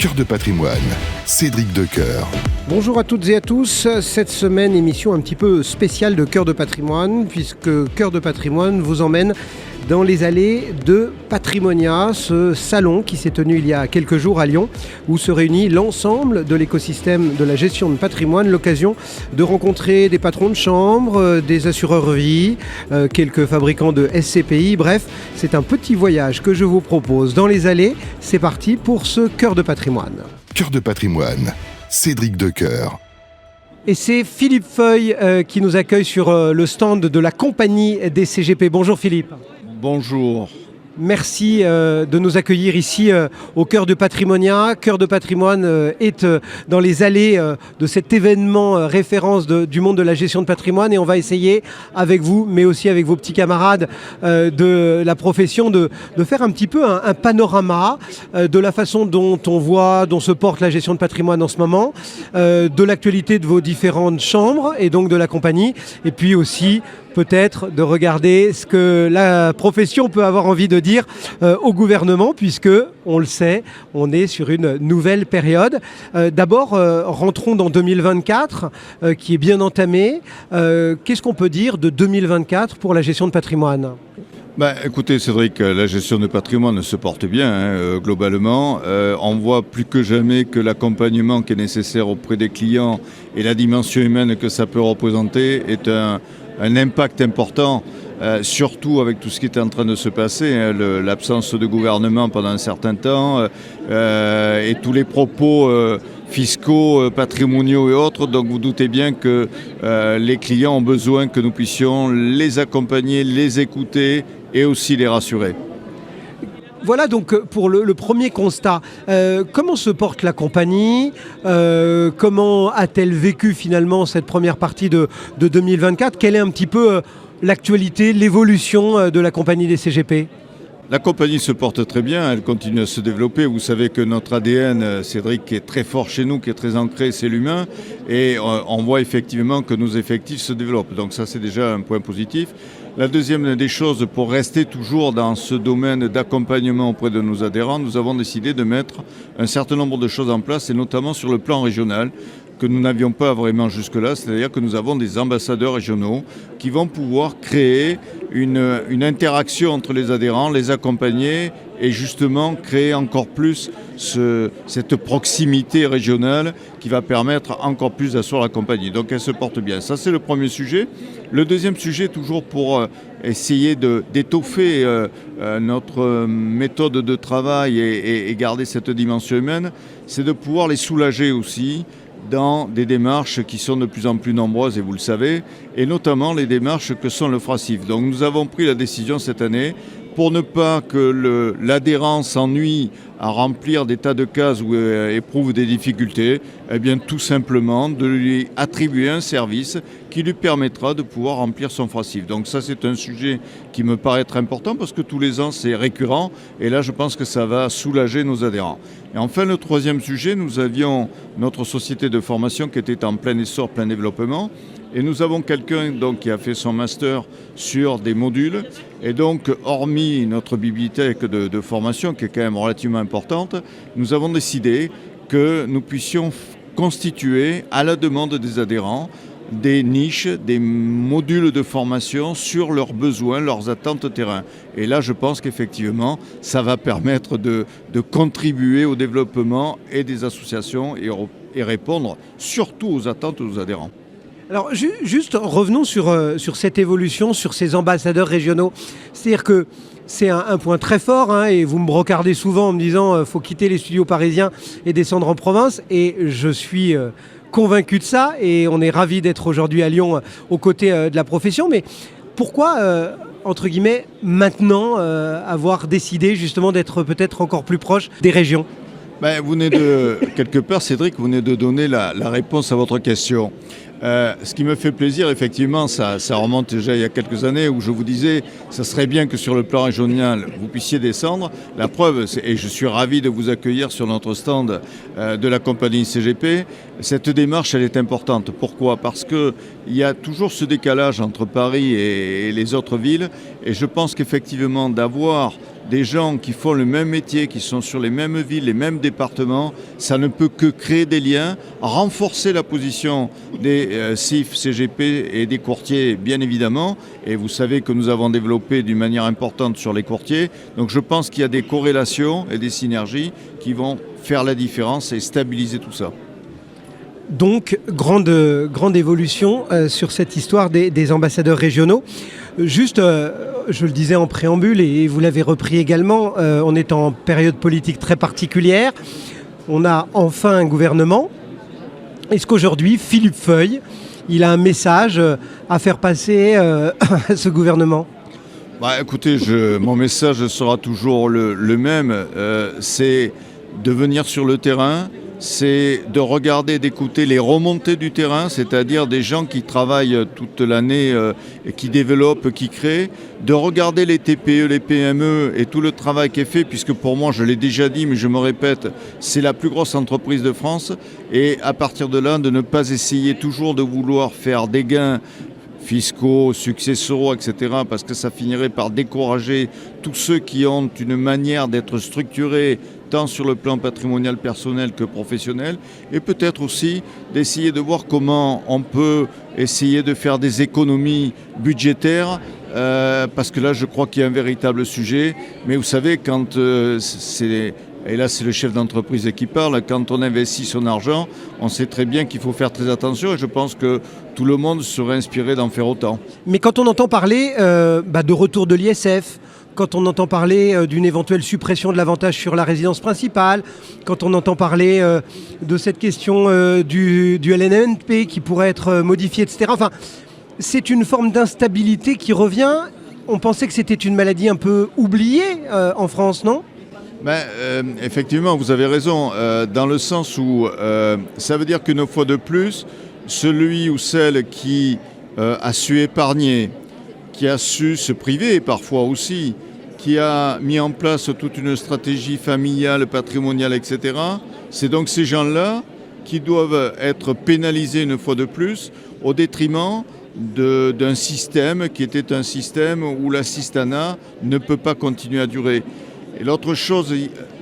Cœur de patrimoine, Cédric Decoeur. Bonjour à toutes et à tous. Cette semaine, émission un petit peu spéciale de Cœur de patrimoine, puisque Cœur de patrimoine vous emmène dans les allées de Patrimonia, ce salon qui s'est tenu il y a quelques jours à Lyon, où se réunit l'ensemble de l'écosystème de la gestion de patrimoine, l'occasion de rencontrer des patrons de chambre, des assureurs vie, quelques fabricants de SCPI, bref, c'est un petit voyage que je vous propose dans les allées. C'est parti pour ce Cœur de patrimoine. Cœur de patrimoine, Cédric Decoeur. Et c'est Philippe Feuille qui nous accueille sur le stand de la compagnie des CGP. Bonjour Philippe. Bonjour. Merci de nous accueillir ici au Cœur de Patrimonia. Cœur de patrimoine est dans les allées de cet événement référence du monde de la gestion de patrimoine, et on va essayer avec vous, mais aussi avec vos petits camarades de la profession, de faire un petit peu un panorama de la façon dont on voit, dont se porte la gestion de patrimoine en ce moment, de l'actualité de vos différentes chambres et donc de la compagnie, et puis aussi peut-être de regarder ce que la profession peut avoir envie de dire au gouvernement, puisque, on le sait, on est sur une nouvelle période. D'abord, rentrons dans 2024, qui est bien entamé. Qu'est-ce qu'on peut dire de 2024 pour la gestion de patrimoine ? Écoutez Cédric, la gestion de patrimoine se porte bien globalement. On voit plus que jamais que l'accompagnement qui est nécessaire auprès des clients et la dimension humaine que ça peut représenter est un impact important, surtout avec tout ce qui est en train de se passer, l'absence de gouvernement pendant un certain temps et tous les propos fiscaux, patrimoniaux et autres. Donc vous doutez bien que les clients ont besoin que nous puissions les accompagner, les écouter et aussi les rassurer. Voilà donc pour le premier constat. Comment se porte la compagnie ? Comment a-t-elle vécu finalement cette première partie de 2024 ? Quelle est un petit peu l'actualité, l'évolution de la compagnie des CGP ? La compagnie se porte très bien, elle continue à se développer. Vous savez que notre ADN, Cédric, qui est très fort chez nous, qui est très ancré, c'est l'humain. Et on voit effectivement que nos effectifs se développent. Donc ça, c'est déjà un point positif. La deuxième des choses, pour rester toujours dans ce domaine d'accompagnement auprès de nos adhérents, nous avons décidé de mettre un certain nombre de choses en place, et notamment sur le plan régional, que nous n'avions pas vraiment jusque-là, c'est-à-dire que nous avons des ambassadeurs régionaux qui vont pouvoir créer une interaction entre les adhérents, les accompagner et justement créer encore plus cette proximité régionale qui va permettre encore plus d'asseoir la compagnie. Donc elle se porte bien. Ça, c'est le premier sujet. Le deuxième sujet, toujours pour essayer d'étoffer notre méthode de travail et garder cette dimension humaine, c'est de pouvoir les soulager aussi dans des démarches qui sont de plus en plus nombreuses, et vous le savez, et notamment les démarches que sont le FRACIF. Donc nous avons pris la décision cette année, pour ne pas que l'adhérent s'ennuie à remplir des tas de cases ou éprouve des difficultés, eh bien tout simplement de lui attribuer un service qui lui permettra de pouvoir remplir son FRACIF. Donc ça, c'est un sujet qui me paraît être important parce que tous les ans c'est récurrent, et là je pense que ça va soulager nos adhérents. Et enfin, le troisième sujet, nous avions notre société de formation qui était en plein essor, plein développement. Et nous avons quelqu'un donc qui a fait son master sur des modules. Et donc, hormis notre bibliothèque de formation, qui est quand même relativement importante, nous avons décidé que nous puissions constituer, à la demande des adhérents, des niches, des modules de formation sur leurs besoins, leurs attentes terrain. Et là, je pense qu'effectivement, ça va permettre de contribuer au développement et des associations et répondre surtout aux attentes de nos adhérents. Alors juste revenons sur cette évolution, sur ces ambassadeurs régionaux. C'est-à-dire que c'est un point très fort, et vous me brocardez souvent en me disant faut quitter les studios parisiens et descendre en province, et je suis convaincu de ça, et on est ravis d'être aujourd'hui à Lyon aux côtés de la profession. Mais pourquoi, entre guillemets, maintenant avoir décidé justement d'être peut-être encore plus proche des régions ? Vous venez quelque part, Cédric, vous venez de donner la réponse à votre question. Ce qui me fait plaisir, effectivement, ça remonte déjà il y a quelques années où je vous disais ça serait bien que sur le plan régional, vous puissiez descendre. La preuve, et je suis ravi de vous accueillir sur notre stand de la compagnie CGP, cette démarche, elle est importante. Pourquoi ? Parce qu'il y a toujours ce décalage entre Paris et les autres villes, et je pense qu'effectivement, d'avoir des gens qui font le même métier, qui sont sur les mêmes villes, les mêmes départements, ça ne peut que créer des liens, renforcer la position des CIF, CGP et des courtiers, bien évidemment. Et vous savez que nous avons développé d'une manière importante sur les courtiers. Donc je pense qu'il y a des corrélations et des synergies qui vont faire la différence et stabiliser tout ça. Donc, grande évolution sur cette histoire des ambassadeurs régionaux. Juste, je le disais en préambule et vous l'avez repris également, on est en période politique très particulière. On a enfin un gouvernement. Est-ce qu'aujourd'hui, Philippe Feuille, il a un message à faire passer à ce gouvernement ? Écoutez, mon message sera toujours le même. C'est de venir sur le terrain, c'est de regarder, d'écouter les remontées du terrain, c'est-à-dire des gens qui travaillent toute l'année, qui développent, qui créent, de regarder les TPE, les PME et tout le travail qui est fait, puisque pour moi, je l'ai déjà dit, mais je me répète, c'est la plus grosse entreprise de France, et à partir de là, de ne pas essayer toujours de vouloir faire des gains fiscaux, successoraux, etc., parce que ça finirait par décourager tous ceux qui ont une manière d'être structurés, tant sur le plan patrimonial personnel que professionnel, et peut-être aussi d'essayer de voir comment on peut essayer de faire des économies budgétaires, parce que là, je crois qu'il y a un véritable sujet. Mais vous savez, quand et là c'est le chef d'entreprise qui parle, quand on investit son argent, on sait très bien qu'il faut faire très attention, et je pense que tout le monde serait inspiré d'en faire autant. Mais quand on entend parler de retour de l'ISF, quand on entend parler d'une éventuelle suppression de l'avantage sur la résidence principale, quand on entend parler de cette question du LNNP qui pourrait être modifié, etc. Enfin, c'est une forme d'instabilité qui revient. On pensait que c'était une maladie un peu oubliée en France, non ? Effectivement, vous avez raison, dans le sens où ça veut dire qu'une fois de plus, celui ou celle qui a su épargner, qui a su se priver parfois aussi, qui a mis en place toute une stratégie familiale, patrimoniale, etc., c'est donc ces gens-là qui doivent être pénalisés une fois de plus au détriment d'un système qui était un système où l'assistanat ne peut pas continuer à durer. Et l'autre chose,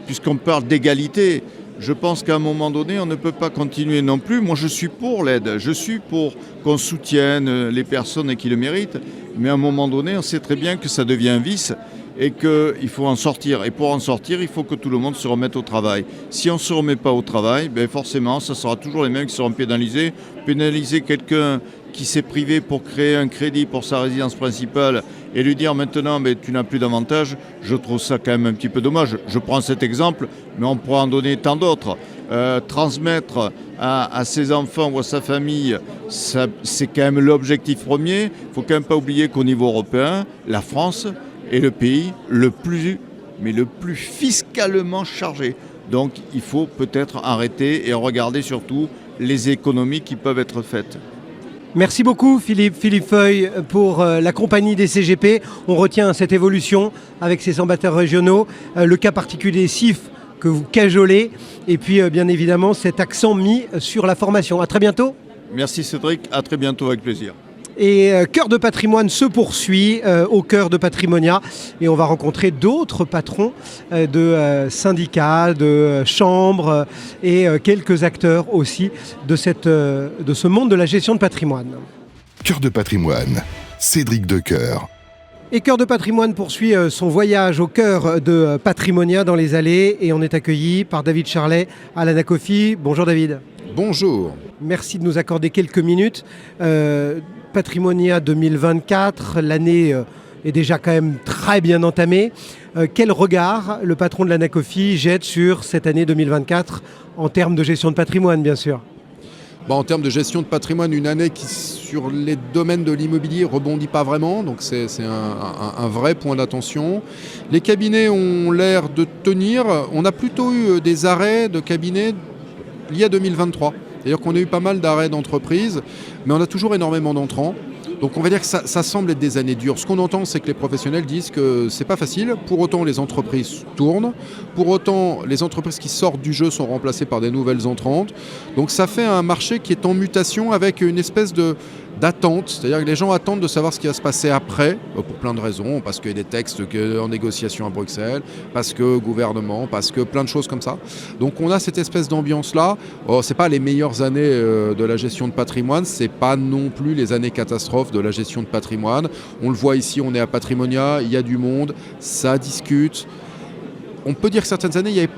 puisqu'on parle d'égalité, je pense qu'à un moment donné, on ne peut pas continuer non plus. Moi, je suis pour l'aide, je suis pour qu'on soutienne les personnes qui le méritent, mais à un moment donné, on sait très bien que ça devient un vice et qu'il faut en sortir. Et pour en sortir, il faut que tout le monde se remette au travail. Si on ne se remet pas au travail, forcément, ce sera toujours les mêmes qui seront pénalisés. Pénaliser quelqu'un qui s'est privé pour créer un crédit pour sa résidence principale et lui dire maintenant tu n'as plus d'avantage, je trouve ça quand même un petit peu dommage. Je prends cet exemple, mais on pourra en donner tant d'autres. Transmettre à ses enfants ou à sa famille, c'est quand même l'objectif premier. Il ne faut quand même pas oublier qu'au niveau européen, la France est le pays le plus fiscalement chargé. Donc il faut peut-être arrêter et regarder surtout les économies qui peuvent être faites. Merci beaucoup Philippe Feuille pour la compagnie des CGP. On retient cette évolution avec ces ambassadeurs régionaux, le cas particulier CIF que vous cajolez et puis bien évidemment cet accent mis sur la formation. À très bientôt. Merci Cédric, à très bientôt avec plaisir. Et Cœur de patrimoine se poursuit au cœur de Patrimonia et on va rencontrer d'autres patrons de syndicats, de chambres et quelques acteurs aussi de ce monde de la gestion de patrimoine. Cœur de patrimoine, Cédric Decoeur. Et Cœur de patrimoine poursuit son voyage au cœur de Patrimonia dans les allées et on est accueilli par David Charlet à l'Anacofi. Bonjour David. Bonjour. Merci de nous accorder quelques minutes. Patrimonia 2024, l'année est déjà quand même très bien entamée. Quel regard le patron de l'Anacofi jette sur cette année 2024 en termes de gestion de patrimoine, bien sûr? En termes de gestion de patrimoine, une année qui, sur les domaines de l'immobilier, rebondit pas vraiment. Donc c'est un vrai point d'attention. Les cabinets ont l'air de tenir. On a plutôt eu des arrêts de cabinets liés à 2023. C'est-à-dire qu'on a eu pas mal d'arrêts d'entreprises, mais on a toujours énormément d'entrants. Donc on va dire que ça semble être des années dures. Ce qu'on entend, c'est que les professionnels disent que c'est pas facile. Pour autant, les entreprises tournent. Pour autant, les entreprises qui sortent du jeu sont remplacées par des nouvelles entrantes. Donc ça fait un marché qui est en mutation avec une espèce d'attente, c'est-à-dire que les gens attendent de savoir ce qui va se passer après, pour plein de raisons, parce qu'il y a des textes en négociation à Bruxelles, parce que gouvernement, parce que plein de choses comme ça. Donc on a cette espèce d'ambiance-là. C'est pas les meilleures années de la gestion de patrimoine, c'est pas non plus les années catastrophes de la gestion de patrimoine. On le voit ici, on est à Patrimonia, il y a du monde, ça discute. On peut dire que certaines années, il n'y avait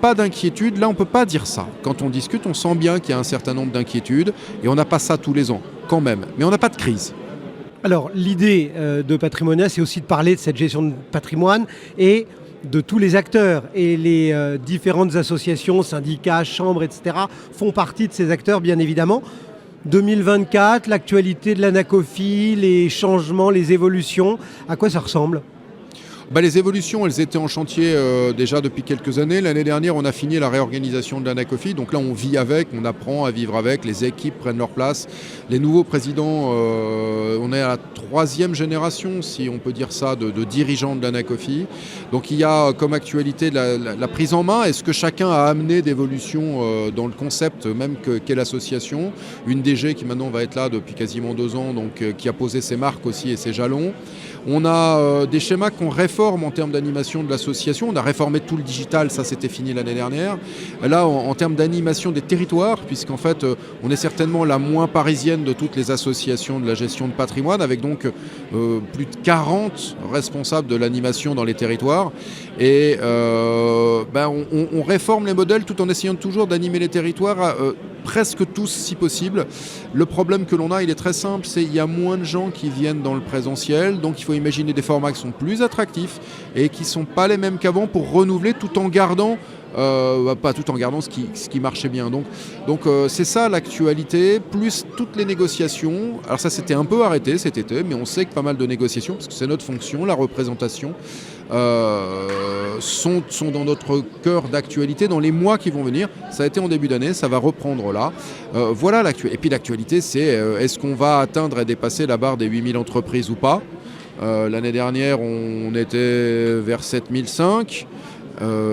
pas d'inquiétude. Là, on ne peut pas dire ça. Quand on discute, on sent bien qu'il y a un certain nombre d'inquiétudes et on n'a pas ça tous les ans, quand même. Mais on n'a pas de crise. Alors, l'idée de Patrimonia, c'est aussi de parler de cette gestion de patrimoine et de tous les acteurs. Et les différentes associations, syndicats, chambres, etc. font partie de ces acteurs, bien évidemment. 2024, l'actualité de l'Anacofi, les changements, les évolutions, à quoi ça ressemble ? Les évolutions, elles étaient en chantier déjà depuis quelques années. L'année dernière, on a fini la réorganisation de l'Anacofi. Donc là, on vit avec, on apprend à vivre avec. Les équipes prennent leur place. Les nouveaux présidents, on est à la 3e génération, si on peut dire ça, de dirigeants de l'Anacofi. Donc il y a comme actualité la prise en main. Est-ce que chacun a amené d'évolution dans le concept même qu'est l'association ? Une DG qui maintenant va être là depuis quasiment 2 ans, donc qui a posé ses marques aussi et ses jalons. On a des schémas qu'on réforme en termes d'animation de l'association. On a réformé tout le digital, ça c'était fini l'année dernière. Là, en termes d'animation des territoires, puisqu'en fait, on est certainement la moins parisienne de toutes les associations de la gestion de patrimoine, avec donc plus de 40 responsables de l'animation dans les territoires. Et on réforme les modèles tout en essayant toujours d'animer les territoires presque tous si possible. Le problème que l'on a, il est très simple, c'est qu'il y a moins de gens qui viennent dans le présentiel, donc il faut imaginer des formats qui sont plus attractifs et qui ne sont pas les mêmes qu'avant pour renouveler tout en gardant pas tout en gardant ce qui marchait bien. Donc c'est ça l'actualité, plus toutes les négociations. Alors ça c'était un peu arrêté cet été, mais on sait que pas mal de négociations, parce que c'est notre fonction, la représentation, sont dans notre cœur d'actualité dans les mois qui vont venir. Ça a été en début d'année, ça va reprendre là. Voilà l'actualité. Et puis l'actualité, c'est est-ce qu'on va atteindre et dépasser la barre des 8000 entreprises ou pas ? L'année dernière, on était vers 7005.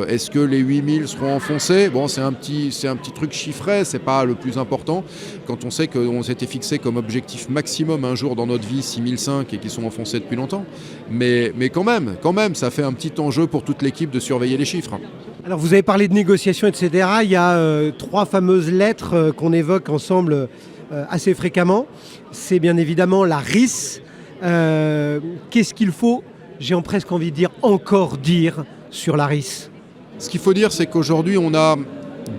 Est-ce que les 8000 seront enfoncés ? Bon, c'est un petit truc chiffré, c'est pas le plus important. Quand on sait qu'on s'était fixé comme objectif maximum un jour dans notre vie 6005 et qu'ils sont enfoncés depuis longtemps. Mais quand même, ça fait un petit enjeu pour toute l'équipe de surveiller les chiffres. Alors vous avez parlé de négociations, etc. Il y a 3 fameuses lettres qu'on évoque ensemble assez fréquemment. C'est bien évidemment la RIS. Qu'est-ce qu'il faut, j'ai presque envie de dire, encore dire sur la RIS ? Ce qu'il faut dire, c'est qu'aujourd'hui, on a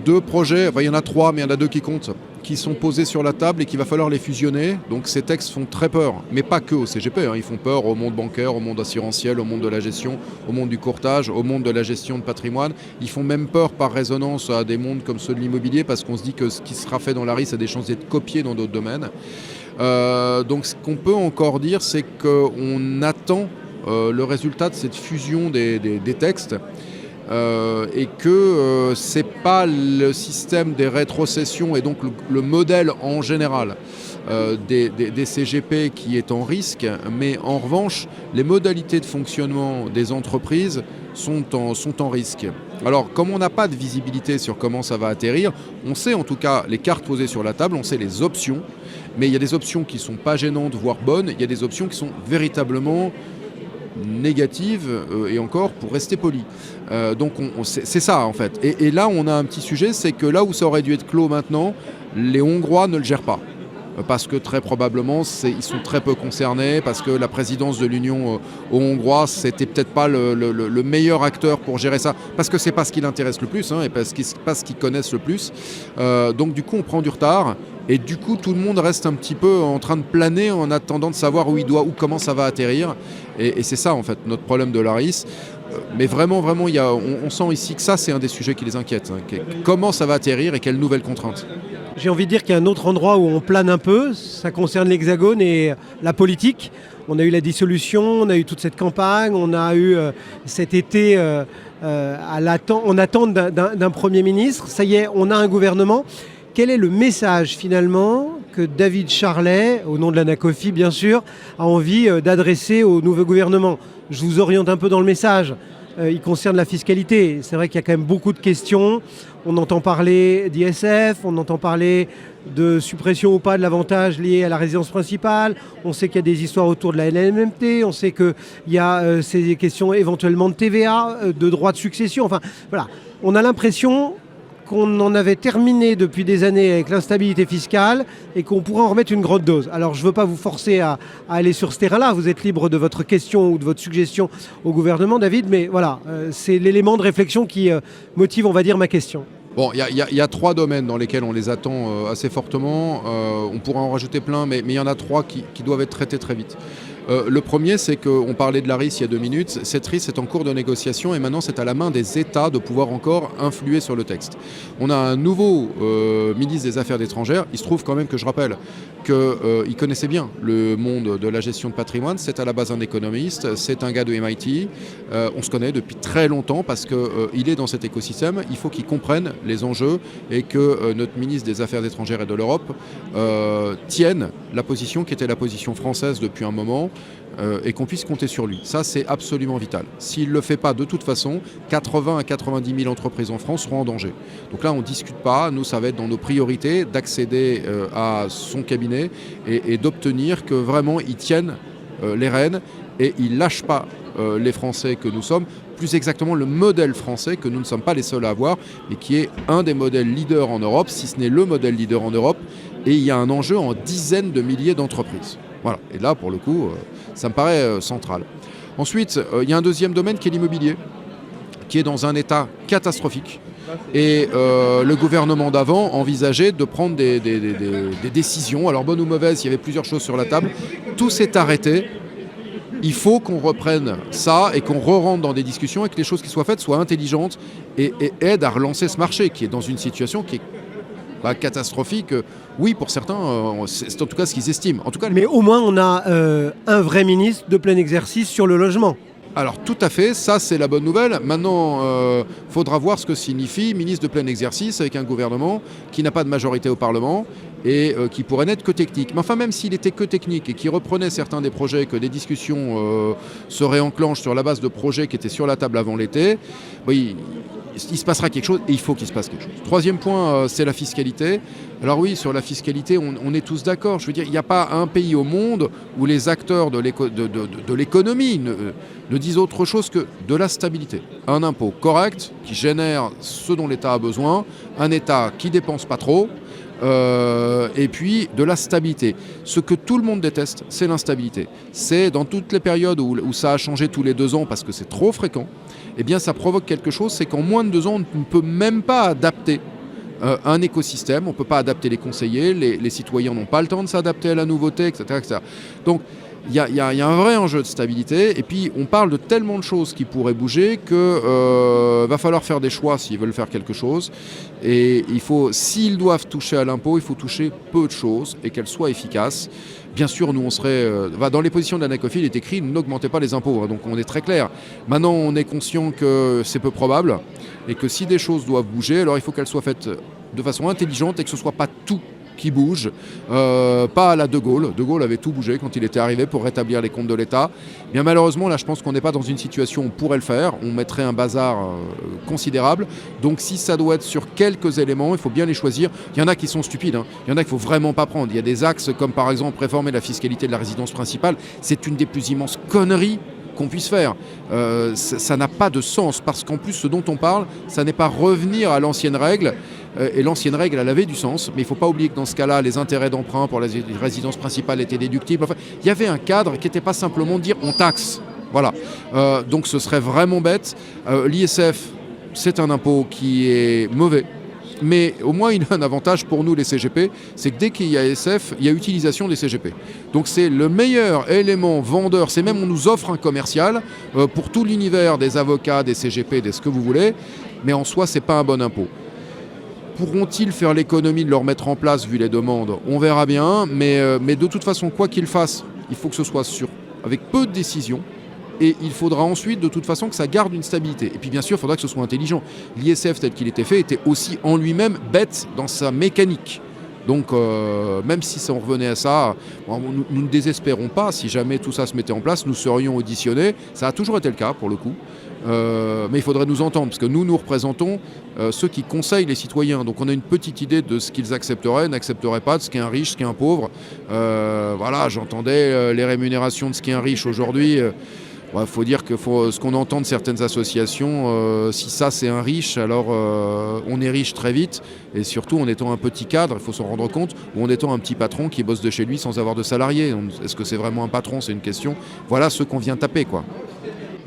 2 projets, il y en a 3, mais il y en a 2 qui comptent, qui sont posés sur la table et qu'il va falloir les fusionner. Donc ces textes font très peur, mais pas que au CGP, ils font peur au monde bancaire, au monde assurantiel, au monde de la gestion, au monde du courtage, au monde de la gestion de patrimoine. Ils font même peur par résonance à des mondes comme ceux de l'immobilier, parce qu'on se dit que ce qui sera fait dans la RIS a des chances d'être copié dans d'autres domaines. Donc ce qu'on peut encore dire, c'est qu'on attend le résultat de cette fusion des textes et que c'est pas le système des rétrocessions et donc le modèle en général des CGP qui est en risque, mais en revanche les modalités de fonctionnement des entreprises sont en risque. Alors comme on n'a pas de visibilité sur comment ça va atterrir, on sait en tout cas les cartes posées sur la table, on sait les options, mais il y a des options qui ne sont pas gênantes voire bonnes, il y a des options qui sont véritablement négative et encore pour rester poli. Donc c'est ça en fait. Et là on a un petit sujet, c'est que là où ça aurait dû être clos maintenant, les Hongrois ne le gèrent pas. Parce que très probablement ils sont très peu concernés, parce que la présidence de l'Union aux Hongrois c'était peut-être pas le meilleur acteur pour gérer ça, parce que c'est pas ce qui l'intéresse le plus et parce que c'est pas ce qu'ils connaissent le plus. Donc du coup on prend du retard. Et du coup, tout le monde reste un petit peu en train de planer en attendant de savoir où comment ça va atterrir. Et c'est ça, en fait, notre problème de la RIS. Mais vraiment, on sent ici que ça, c'est un des sujets qui les inquiète. Comment ça va atterrir et quelles nouvelles contraintes ? J'ai envie de dire qu'il y a un autre endroit où on plane un peu. Ça concerne l'Hexagone et la politique. On a eu la dissolution, on a eu toute cette campagne, on a eu cet été en attente d'un Premier ministre. Ça y est, on a un gouvernement. Quel est le message finalement que David Charlet, au nom de l'Anacofi bien sûr, a envie d'adresser au nouveau gouvernement. Je vous oriente un peu dans le message. Il concerne la fiscalité. C'est vrai qu'il y a quand même beaucoup de questions. On entend parler d'ISF, on entend parler de suppression ou pas de l'avantage lié à la résidence principale. On sait qu'il y a des histoires autour de la LMNT. On sait qu'il y a ces questions éventuellement de TVA, de droits de succession. Enfin, voilà. On a l'impression qu'on en avait terminé depuis des années avec l'instabilité fiscale et qu'on pourrait en remettre une grande dose. Alors je ne veux pas vous forcer à aller sur ce terrain-là, vous êtes libre de votre question ou de votre suggestion au gouvernement, David, mais voilà, c'est l'élément de réflexion qui motive, on va dire, ma question. Bon, il y a 3 domaines dans lesquels on les attend assez fortement. On pourrait en rajouter plein, mais il y en a 3 qui doivent être traités très vite. Le premier, c'est qu'on parlait de la RIS il y a 2 minutes. Cette RIS est en cours de négociation et maintenant c'est à la main des États de pouvoir encore influer sur le texte. On a un nouveau ministre des Affaires étrangères. Il se trouve quand même que je rappelle qu'il connaissait bien le monde de la gestion de patrimoine. C'est à la base un économiste, c'est un gars de MIT. On se connaît depuis très longtemps parce qu'il est dans cet écosystème. Il faut qu'il comprenne les enjeux et que notre ministre des Affaires étrangères et de l'Europe tienne la position qui était la position française depuis un moment. Et qu'on puisse compter sur lui. Ça, c'est absolument vital. S'il ne le fait pas, de toute façon, 80 à 90 000 entreprises en France seront en danger. Donc là, on ne discute pas. Nous, ça va être dans nos priorités d'accéder à son cabinet et d'obtenir que vraiment, il tienne les rênes et il ne lâche pas les Français que nous sommes, plus exactement le modèle français que nous ne sommes pas les seuls à avoir, mais qui est un des modèles leaders en Europe, si ce n'est le modèle leader en Europe. Et il y a un enjeu en dizaines de milliers d'entreprises. Voilà. Et là, pour le coup, ça me paraît central. Ensuite, il y a un deuxième domaine qui est l'immobilier, qui est dans un état catastrophique. Et le gouvernement d'avant envisageait de prendre des décisions. Alors, bonne ou mauvaise, il y avait plusieurs choses sur la table. Tout s'est arrêté. Il faut qu'on reprenne ça et qu'on re-rentre dans des discussions et que les choses qui soient faites soient intelligentes et aident à relancer ce marché qui est dans une situation qui est catastrophique. Oui, pour certains, c'est en tout cas ce qu'ils estiment. En tout cas, mais au moins, on a un vrai ministre de plein exercice sur le logement. Alors tout à fait, ça c'est la bonne nouvelle. Maintenant, faudra voir ce que signifie ministre de plein exercice avec un gouvernement qui n'a pas de majorité au Parlement et qui pourrait n'être que technique. Mais enfin, même s'il était que technique et qu'il reprenait certains des projets, que des discussions se réenclenchent sur la base de projets qui étaient sur la table avant l'été, oui, il se passera quelque chose et il faut qu'il se passe quelque chose. Troisième point, c'est la fiscalité. Alors oui, sur la fiscalité, on est tous d'accord. Je veux dire, il n'y a pas un pays au monde où les acteurs de l'économie ne disent autre chose que de la stabilité. Un impôt correct qui génère ce dont l'État a besoin, un État qui ne dépense pas trop, et puis de la stabilité. Ce que tout le monde déteste, c'est l'instabilité. C'est dans toutes les périodes où ça a changé tous les 2 ans parce que c'est trop fréquent, eh bien ça provoque quelque chose, c'est qu'en moins de 2 ans, on ne peut même pas adapter un écosystème, on ne peut pas adapter les conseillers, les citoyens n'ont pas le temps de s'adapter à la nouveauté, etc. etc. Donc il y a un vrai enjeu de stabilité, et puis on parle de tellement de choses qui pourraient bouger que va falloir faire des choix s'ils veulent faire quelque chose, et s'ils doivent toucher à l'impôt, il faut toucher peu de choses et qu'elles soient efficaces. Bien sûr, nous on serait... dans les positions de l'Anacofi, il est écrit « n'augmentez pas les impôts », donc on est très clair. Maintenant, on est conscient que c'est peu probable et que si des choses doivent bouger, alors il faut qu'elles soient faites de façon intelligente et que ce ne soit pas tout qui bouge, pas à la De Gaulle. De Gaulle avait tout bougé quand il était arrivé pour rétablir les comptes de l'État. Bien malheureusement, là, je pense qu'on n'est pas dans une situation où on pourrait le faire. On mettrait un bazar considérable. Donc si ça doit être sur quelques éléments, il faut bien les choisir. Il y en a qui sont stupides, hein. Il y en a qu'il ne faut vraiment pas prendre. Il y a des axes comme par exemple réformer la fiscalité de la résidence principale. C'est une des plus immenses conneries qu'on puisse faire. Ça n'a pas de sens parce qu'en plus, ce dont on parle, ça n'est pas revenir à l'ancienne règle. Et l'ancienne règle, elle avait du sens, mais il ne faut pas oublier que dans ce cas-là, les intérêts d'emprunt pour la résidence principale étaient déductibles. Enfin, il y avait un cadre qui n'était pas simplement de dire on taxe. Voilà. Donc ce serait vraiment bête. L'ISF, c'est un impôt qui est mauvais. Mais au moins, il a un avantage pour nous, les CGP, c'est que dès qu'il y a SF, il y a utilisation des CGP. Donc c'est le meilleur élément vendeur. C'est même, on nous offre un commercial pour tout l'univers des avocats, des CGP, des ce que vous voulez. Mais en soi, ce n'est pas un bon impôt. Pourront-ils faire l'économie de le remettre en place vu les demandes ? On verra bien. Mais de toute façon, quoi qu'ils fassent, il faut que ce soit sûr, avec peu de décisions. Et il faudra ensuite, de toute façon, que ça garde une stabilité. Et puis, bien sûr, il faudra que ce soit intelligent. L'ISF, tel qu'il était fait, était aussi en lui-même bête dans sa mécanique. Donc même si ça en revenait à ça, nous ne désespérons pas. Si jamais tout ça se mettait en place, nous serions auditionnés. Ça a toujours été le cas pour le coup. Mais il faudrait nous entendre, parce que nous représentons ceux qui conseillent les citoyens. Donc on a une petite idée de ce qu'ils accepteraient, n'accepteraient pas, de ce qu'est un riche, ce qu'est un pauvre. Voilà, j'entendais les rémunérations de ce qu'est un riche aujourd'hui. Faut dire que ce qu'on entend de certaines associations, si ça c'est un riche, alors on est riche très vite, et surtout en étant un petit cadre, il faut s'en rendre compte, ou en étant un petit patron qui bosse de chez lui sans avoir de salariés. Est-ce que c'est vraiment un patron? C'est une question. Voilà ceux qu'on vient taper, quoi.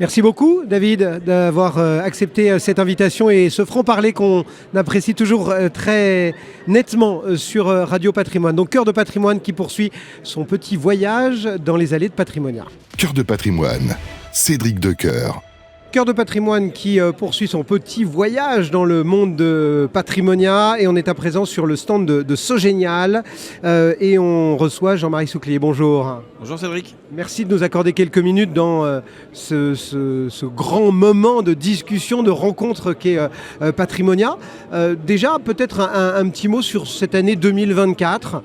Merci beaucoup, David, d'avoir accepté cette invitation et ce franc-parler qu'on apprécie toujours très nettement sur Radio Patrimoine. Donc, Cœur de Patrimoine qui poursuit son petit voyage dans les allées de Patrimonia. Cœur de Patrimoine, Cédric Decoeur. Cœur de Patrimoine qui poursuit son petit voyage dans le monde de Patrimonia, et on est à présent sur le stand de Sogénial et on reçoit Jean-Marie Souclier. Bonjour. Bonjour Cédric. Merci de nous accorder quelques minutes dans ce grand moment de discussion, de rencontre qu'est Patrimonia. Déjà, peut-être un petit mot sur cette année 2024.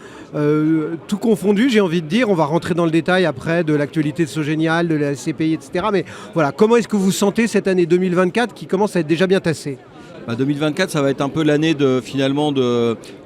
Tout confondu, j'ai envie de dire. On va rentrer dans le détail après de l'actualité de Sogénial, de la SCPI, etc. Mais voilà, comment est-ce que vous sentez cette année 2024 qui commence à être déjà bien tassée? 2024, ça va être un peu l'année de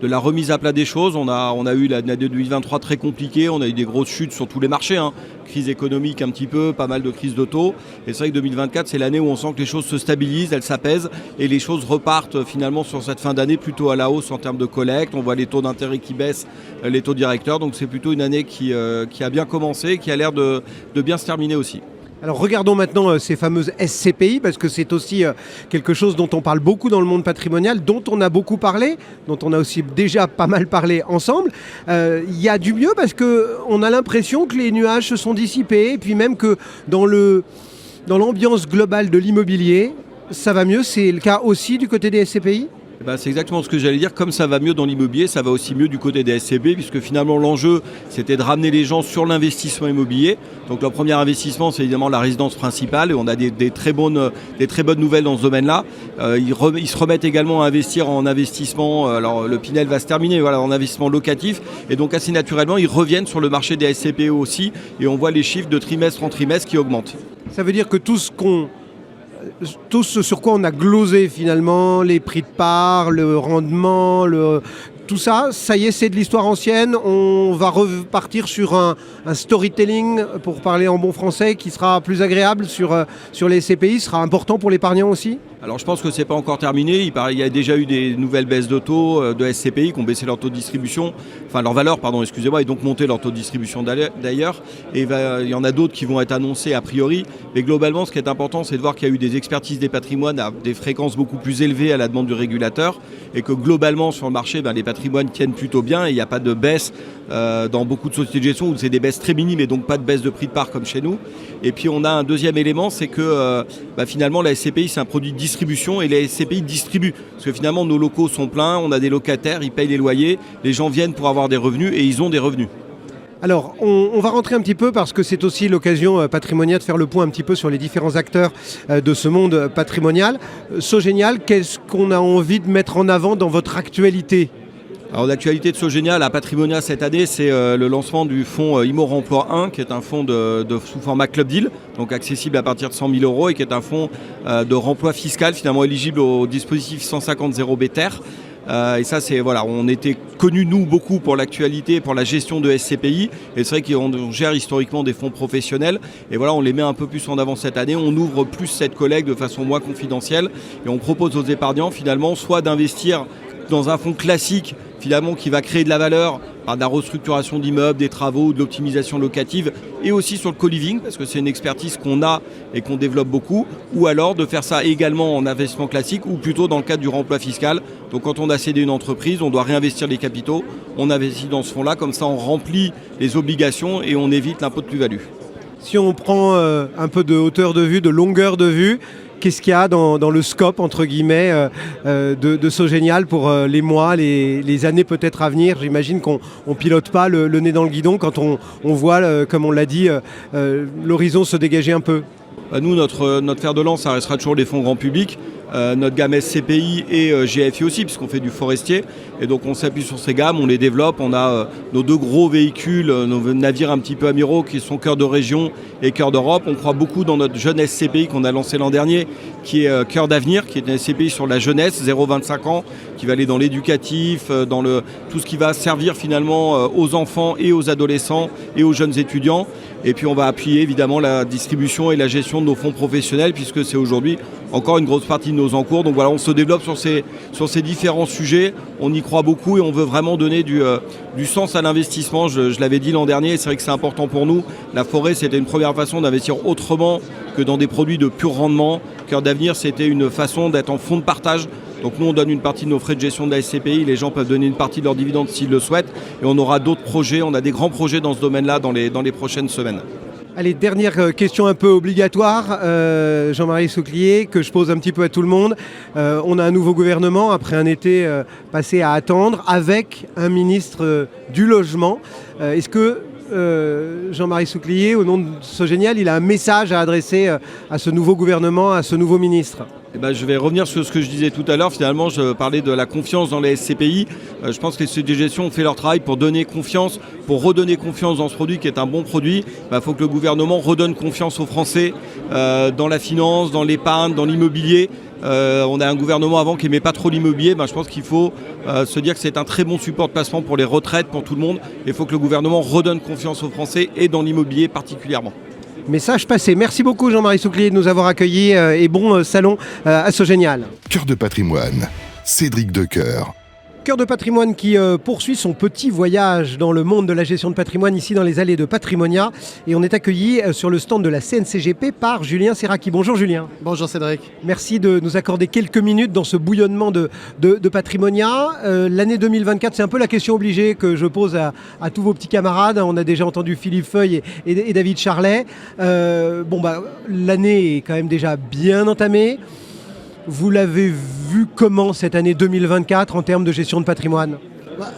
la remise à plat des choses. On a eu l'année 2023 très compliquée, on a eu des grosses chutes sur tous les marchés, crise économique un petit peu, pas mal de crises de taux. Et c'est vrai que 2024, c'est l'année où on sent que les choses se stabilisent, elles s'apaisent et les choses repartent finalement sur cette fin d'année plutôt à la hausse en termes de collecte. On voit les taux d'intérêt qui baissent, les taux directeurs. Donc c'est plutôt une année qui a bien commencé, qui a l'air de bien se terminer aussi. Alors regardons maintenant ces fameuses SCPI, parce que c'est aussi quelque chose dont on parle beaucoup dans le monde patrimonial, dont on a beaucoup parlé, dont on a aussi déjà pas mal parlé ensemble. Il y a du mieux parce qu'on a l'impression que les nuages se sont dissipés, et puis même que dans l'ambiance globale de l'immobilier, ça va mieux. C'est le cas aussi du côté des SCPI ? C'est exactement ce que j'allais dire. Comme ça va mieux dans l'immobilier, ça va aussi mieux du côté des SCPI, puisque finalement l'enjeu, c'était de ramener les gens sur l'investissement immobilier. Donc le premier investissement, c'est évidemment la résidence principale, et on a des très bonnes nouvelles dans ce domaine-là. Ils se remettent également à investir en investissement, alors le Pinel va se terminer, en investissement locatif, et donc assez naturellement, ils reviennent sur le marché des SCPI aussi, et on voit les chiffres de trimestre en trimestre qui augmentent. Ça veut dire que tout ce sur quoi on a glosé finalement, les prix de part, le rendement, tout ça, ça y est, c'est de l'histoire ancienne. On va repartir sur un storytelling, pour parler en bon français, qui sera plus agréable sur les SCPI, sera important pour l'épargnant aussi. Alors je pense que c'est pas encore terminé. Il y a déjà eu des nouvelles baisses de taux de SCPI qui ont baissé leur taux de distribution, leur valeur, et donc monté leur taux de distribution d'ailleurs. Et il y en a d'autres qui vont être annoncés a priori. Mais globalement, ce qui est important, c'est de voir qu'il y a eu des expertises des patrimoines à des fréquences beaucoup plus élevées à la demande du régulateur, et que globalement sur le marché, les patrimoines tiennent plutôt bien, et il n'y a pas de baisse dans beaucoup de sociétés de gestion où c'est des baisses très minimes et donc pas de baisse de prix de part comme chez nous. Et puis on a un deuxième élément, c'est que finalement la SCPI c'est un produit de distribution, et la SCPI distribue. Parce que finalement nos locaux sont pleins, on a des locataires, ils payent les loyers, les gens viennent pour avoir des revenus et ils ont des revenus. Alors, on va rentrer un petit peu, parce que c'est aussi l'occasion Patrimonia de faire le point un petit peu sur les différents acteurs de ce monde patrimonial. Sogénial, qu'est-ce qu'on a envie de mettre en avant dans votre actualité ? Alors l'actualité de Sogénial à Patrimonia cette année, c'est le lancement du fonds Immo Remploi 1, qui est un fonds sous format Club Deal, donc accessible à partir de 100 000 euros, et qui est un fonds de remploi fiscal finalement éligible au dispositif 150 BTR. Et ça, on était connus nous beaucoup pour l'actualité, pour la gestion de SCPI, et c'est vrai qu'on gère historiquement des fonds professionnels, et on les met un peu plus en avant cette année. On ouvre plus cette collecte de façon moins confidentielle, et on propose aux épargnants finalement soit d'investir dans un fonds classique finalement qui va créer de la valeur par de la restructuration d'immeubles, des travaux, de l'optimisation locative, et aussi sur le co-living, parce que c'est une expertise qu'on a et qu'on développe beaucoup, ou alors de faire ça également en investissement classique, ou plutôt dans le cadre du remploi fiscal. Donc quand on a cédé une entreprise, on doit réinvestir les capitaux, on investit dans ce fonds-là, comme ça on remplit les obligations et on évite l'impôt de plus-value. Si on prend un peu de hauteur de vue, de longueur de vue, qu'est-ce qu'il y a dans le scope, entre guillemets, de Sogénial pour les mois, les années peut-être à venir? J'imagine qu'on ne pilote pas le nez dans le guidon quand on voit, comme on l'a dit, l'horizon se dégager un peu. Nous, notre fer de lance, ça restera toujours les fonds grand public. notre gamme SCPI et GFI aussi, puisqu'on fait du forestier. Et donc on s'appuie sur ces gammes, on les développe. On a nos 2 gros véhicules, nos navires un petit peu amiraux qui sont cœur de région et cœur d'Europe. On croit beaucoup dans notre jeune SCPI qu'on a lancé l'an dernier, qui est Cœur d'avenir, qui est une SCPI sur la jeunesse, 0-25 ans, qui va aller dans l'éducatif, dans tout ce qui va servir finalement aux enfants et aux adolescents et aux jeunes étudiants. Et puis on va appuyer évidemment la distribution et la gestion de nos fonds professionnels, puisque c'est aujourd'hui encore une grosse partie de nos encours. Donc voilà, on se développe sur ces différents sujets. On y croit beaucoup et on veut vraiment donner du sens à l'investissement. Je l'avais dit l'an dernier, c'est vrai que c'est important pour nous. La forêt, c'était une première façon d'investir autrement que dans des produits de pur rendement. Cœur d'avenir, c'était une façon d'être en fonds de partage. Donc nous, on donne une partie de nos frais de gestion de la SCPI. Les gens peuvent donner une partie de leurs dividendes s'ils le souhaitent. Et on aura d'autres projets. On a des grands projets dans ce domaine-là dans les prochaines semaines. Allez, dernière question un peu obligatoire, Jean-Marie Souclier, que je pose un petit peu à tout le monde. On a un nouveau gouvernement après un été passé à attendre, avec un ministre du logement. Est-ce que Jean-Marie Souclier, au nom de Sogénial, il a un message à adresser à ce nouveau gouvernement, à ce nouveau ministre ? Je vais revenir sur ce que je disais tout à l'heure. Finalement, je parlais de la confiance dans les SCPI. Je pense que les sociétés de gestion ont fait leur travail pour donner confiance, pour redonner confiance dans ce produit qui est un bon produit. Il faut que le gouvernement redonne confiance aux Français dans la finance, dans l'épargne, dans l'immobilier. On a un gouvernement avant qui n'aimait pas trop l'immobilier. Je pense qu'il faut se dire que c'est un très bon support de placement pour les retraites, pour tout le monde. Il faut que le gouvernement redonne confiance aux Français et dans l'immobilier particulièrement. Message passé. Merci beaucoup Jean-Marie Souclier de nous avoir accueillis et bon salon à Sogénial. Cœur de patrimoine, Cédric Decoeur. Cœur de patrimoine qui poursuit son petit voyage dans le monde de la gestion de patrimoine ici dans les allées de Patrimonia. Et on est accueilli sur le stand de la CNCGP par Julien Serraki. Bonjour Julien. Bonjour Cédric. Merci de nous accorder quelques minutes dans ce bouillonnement de Patrimonia. L'année 2024, c'est un peu la question obligée que je pose à tous vos petits camarades. On a déjà entendu Philippe Feuille et David Charlet. L'année est quand même déjà bien entamée. Vous l'avez vu comment cette année 2024 en termes de gestion de patrimoine ?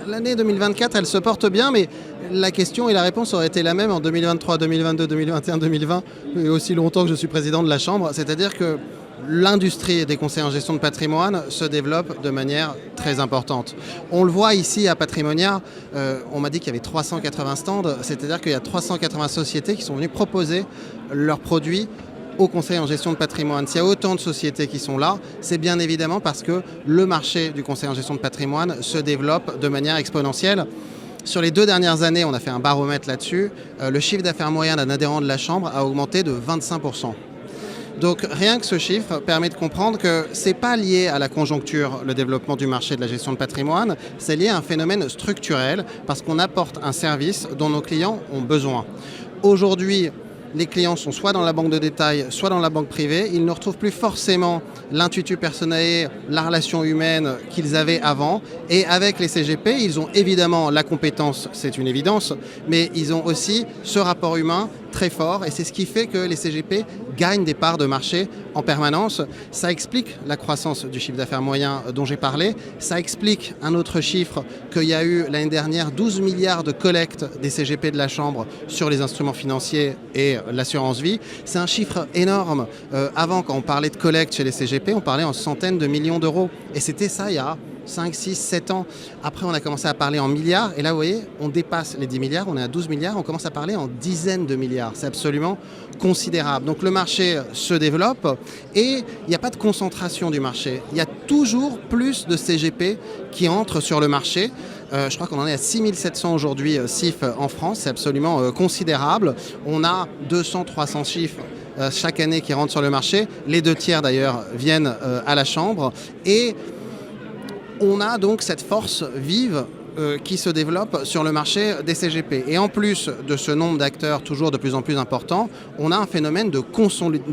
L'année 2024, elle se porte bien, mais la question et la réponse auraient été la même en 2023, 2022, 2021, 2020, et aussi longtemps que je suis président de la Chambre. C'est-à-dire que l'industrie des conseils en gestion de patrimoine se développe de manière très importante. On le voit ici à Patrimonia, on m'a dit qu'il y avait 380 stands, c'est-à-dire qu'il y a 380 sociétés qui sont venues proposer leurs produits au conseil en gestion de patrimoine. S'il y a autant de sociétés qui sont là, c'est bien évidemment parce que le marché du conseil en gestion de patrimoine se développe de manière exponentielle. Sur les 2 dernières années, on a fait un baromètre là-dessus. Le chiffre d'affaires moyen d'un adhérent de la Chambre a augmenté de 25%. Donc rien que ce chiffre permet de comprendre que ce n'est pas lié à la conjoncture, le développement du marché de la gestion de patrimoine, c'est lié à un phénomène structurel parce qu'on apporte un service dont nos clients ont besoin. Aujourd'hui, les clients sont soit dans la banque de détail, soit dans la banque privée. Ils ne retrouvent plus forcément l'intuitu personnel, la relation humaine qu'ils avaient avant. Et avec les CGP, ils ont évidemment la compétence, c'est une évidence, mais ils ont aussi ce rapport humain très fort. Et c'est ce qui fait que les CGP gagnent des parts de marché en permanence. Ça explique la croissance du chiffre d'affaires moyen dont j'ai parlé. Ça explique un autre chiffre qu'il y a eu l'année dernière 12 milliards de collectes des CGP de la Chambre sur les instruments financiers et l'assurance vie. C'est un chiffre énorme. Avant, quand on parlait de collecte chez les CGP, on parlait en centaines de millions d'euros. Et c'était ça il y a 5, 6, 7 ans. Après, on a commencé à parler en milliards. Et là, vous voyez, on dépasse les 10 milliards. On est à 12 milliards. On commence à parler en dizaines de milliards. C'est absolument considérable. Donc, le marché se développe et il n'y a pas de concentration du marché. Il y a toujours plus de CGP qui entrent sur le marché. Je crois qu'on en est à 6700 aujourd'hui, CIF en France. C'est absolument considérable. On a 200-300 chiffres chaque année qui rentrent sur le marché. Les 2 tiers, d'ailleurs, viennent à la Chambre. Et on a donc cette force vive qui se développe sur le marché des CGP. Et en plus de ce nombre d'acteurs toujours de plus en plus important, on a un phénomène de